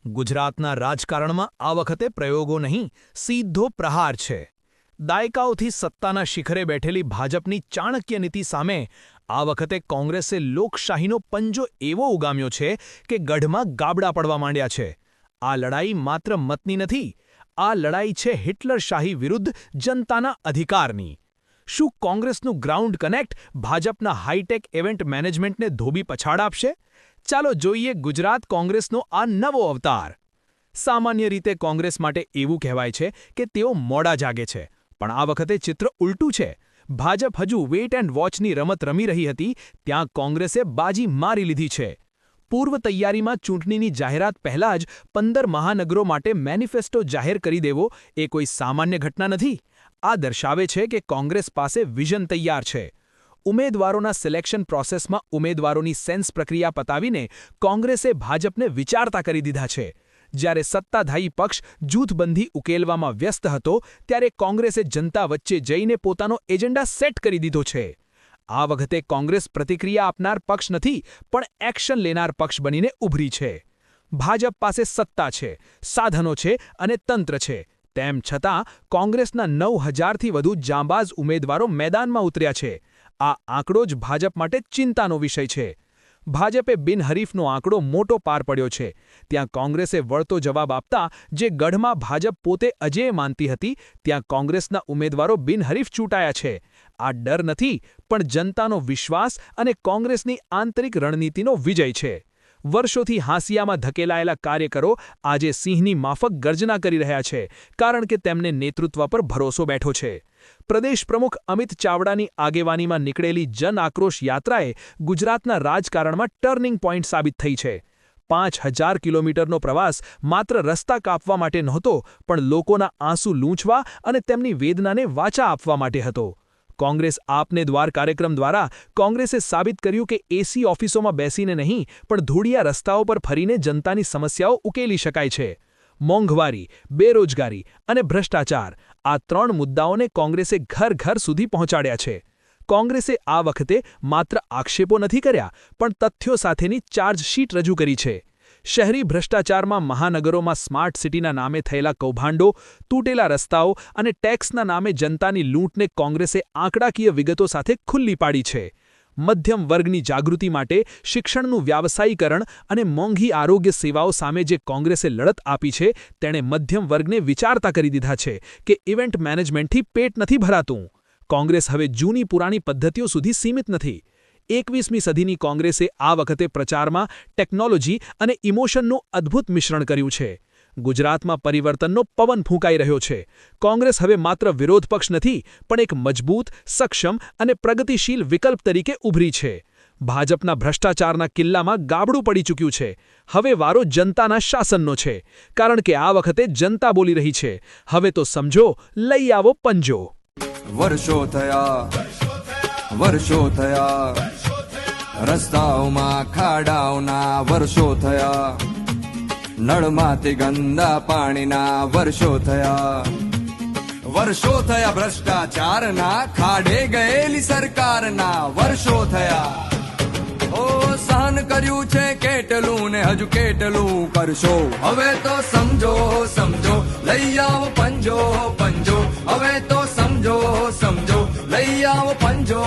ગુજરાતના રાજકારણમાં આ વખતે પ્રયોગો નહીં, સીધો પ્રહાર છે. દાયકાઓથી સત્તાના શિખરે બેઠેલી ભાજપની ચાણક્ય નીતિ સામે આ વખતે કોંગ્રેસે લોકશાહીનો પંજો એવો ઉગામ્યો છે કે ગઢમાં ગાબડા પડવા માંડ્યા છે. આ લડાઈ માત્ર મતની નથી, આ લડાઈ છે હિટલરશાહી વિરુદ્ધ જનતાના અધિકારની. શું કોંગ્રેસનું ગ્રાઉન્ડ કનેક્ટ ભાજપના હાઈટેક ઇવેન્ટ મેનેજમેન્ટને ધોબી પછાડ આપશે? ચાલો જોઈએ ગુજરાત કોંગ્રેસનો આ નવો અવતાર. સામાન્ય રીતે કોંગ્રેસ માટે એવું કહેવાય છે કે તેઓ મોડા જાગે છે, પણ આ વખતે ચિત્ર ઉલટું છે. ભાજપ હજુ વેઇટ એન્ડ વોચની રમત રમી રહી હતી, ત્યાં કોંગ્રેસે બાજી મારી લીધી છે. પૂર્વ તૈયારીમાં ચૂંટણીની જાહેરાત પહેલાં જ 15 મહાનગરો માટે મેનિફેસ્ટો જાહેર કરી દેવો એ કોઈ સામાન્ય ઘટના નથી. આ દર્શાવે છે કે કોંગ્રેસ પાસે વિઝન તૈયાર છે. ઉમેદવારોના સિલેક્શન પ્રોસેસમાં ઉમેદવારોની સેન્સ પ્રક્રિયા પતાવીને કોંગ્રેસે ભાજપને વિચારતા કરી દીધા છે. જ્યારે સત્તાધારી પક્ષ જૂથબંધી ઉકેલવામાં વ્યસ્ત હતો, ત્યારે કોંગ્રેસે જનતા વચ્ચે જઈને પોતાનો એજન્ડા સેટ કરી દીધો છે. આ વખતે કોંગ્રેસ પ્રતિક્રિયા આપનાર પક્ષ નથી, પણ એક્શન લેનાર પક્ષ બનીને ઉભરી છે. ભાજપ પાસે સત્તા છે, સાધનો છે અને તંત્ર છે. તેમ છતાં કોંગ્રેસના 9000થી વધુ જાંબાઝ ઉમેદવારો મેદાનમાં ઉતર્યા છે. આ આંકડો જ ભાજપ માટે ચિંતાનો વિષય છે. ભાજપે બિનહરીફનો આંકડો મોટો પાર પડ્યો છે. ત્યાં કોંગ્રેસે વળતો જવાબ આપતા જે ગઢમાં ભાજપ પોતે અજેય માનતી હતી, ત્યાં કોંગ્રેસના ઉમેદવારો બિનહરીફ ચૂંટાયા છે. આ ડર નથી, પણ જનતાનો વિશ્વાસ અને કોંગ્રેસની આંતરિક રણનીતિનો વિજય છે. વર્ષોથી હાંસિયામાં ધકેલાયેલા કાર્યકરો આજે સિંહની માફક ગર્જના કરી રહ્યા છે, કારણ કે તેમને નેતૃત્વ પર ભરોસો બેઠો છે. પ્રદેશ પ્રમુખ અમિત ચાવડાની આગેવાનીમાં નીકળેલી જન આક્રોશ યાત્રાએ ગુજરાતના રાજકારણમાં ટર્નિંગ પોઈન્ટ સાબિત થઈ છે. 5000 કિલોમીટરનો પ્રવાસ માત્ર રસ્તા કાપવા માટે નહોતો, પણ લોકોના આંસુ લૂંછવા અને તેમની વેદનાને વાચા આપવા માટે હતો. કોંગ્રેસ આપને દ્વાર કાર્યક્રમ દ્વારા કોંગ્રેસે સાબિત કર્યું કે એસી ઓફિસોમાં બેસીને નહીં, પણ ધૂળિયા રસ્તાઓ પર ફરીને જનતાની સમસ્યાઓ ઉકેલી શકાય છે. મોંઘવારી, બેરોજગારી અને ભ્રષ્ટાચાર, આ 3 મુદ્દાઓને કોંગ્રેસે ઘર ઘર સુધી પહોંચાડ્યા છે. કોંગ્રેસે આ વખતે માત્ર આક્ષેપો નથી કર્યા, પણ તથ્યો સાથેની ચાર્જશીટ રજૂ કરી છે. શહેરી ભ્રષ્ટાચારમાં મહાનગરોમાં સ્માર્ટ સિટીના નામે થયેલા કૌભાંડો, તૂટેલા રસ્તાઓ અને ટેક્સના નામે જનતાની લૂંટને કોંગ્રેસે આંકડાકીય વિગતો સાથે ખુલ્લી પાડી છે. મધ્યમ વર્ગની જાગૃતિ માટે શિક્ષણનું વ્યાવસાયીકરણ અને મોંઘી આરોગ્ય સેવાઓ સામે જે કોંગ્રેસે લડત આપી છે, તેણે મધ્યમ વર્ગને વિચારતા કરી દીધા છે કે ઇવેન્ટ મેનેજમેન્ટથી પેટ નથી ભરાતું. કોંગ્રેસ હવે જૂની પુરાણી પદ્ધતિઓ સુધી સીમિત નથી. 21મી સદીની કોંગ્રેસે આ વખતે પ્રચારમાં ટેકનોલોજી અને ઇમોશનનું અદ્ભુત મિશ્રણ કર્યું છે. ગુજરાતમાં પરિવર્તનનો પવન ફૂંકાઈ રહ્યો છે. કોંગ્રેસ હવે માત્ર વિરોધ પક્ષ નથી, પણ એક મજબૂત, સક્ષમ અને પ્રગતિશીલ વિકલ્પ તરીકે ઉભરી છે. ભાજપના ભ્રષ્ટાચારના કિલ્લામાં ગાબડું પડી ચૂક્યું છે. હવે વારો જનતાના શાસનનો છે, કારણ કે આ વખતે જનતા બોલી રહી છે, હવે તો સમજો, લઈ આવો પંજો. વર્ષો થયા રસ્તાઓમાં ખાડાઓના વર્ષો થયા, નળમાંથી ગંદા પાણીના વર્ષો થયા ભ્રષ્ટાચારના ખાડે ગયેલી સરકારના વર્ષો થયા. ઓ સહન કર્યું છે કેટલું ને હજુ કેટલું કરશો, હવે તો સમજો લઈ આવો પંજો. હવે તો સમજો લઈ આવો પંજો.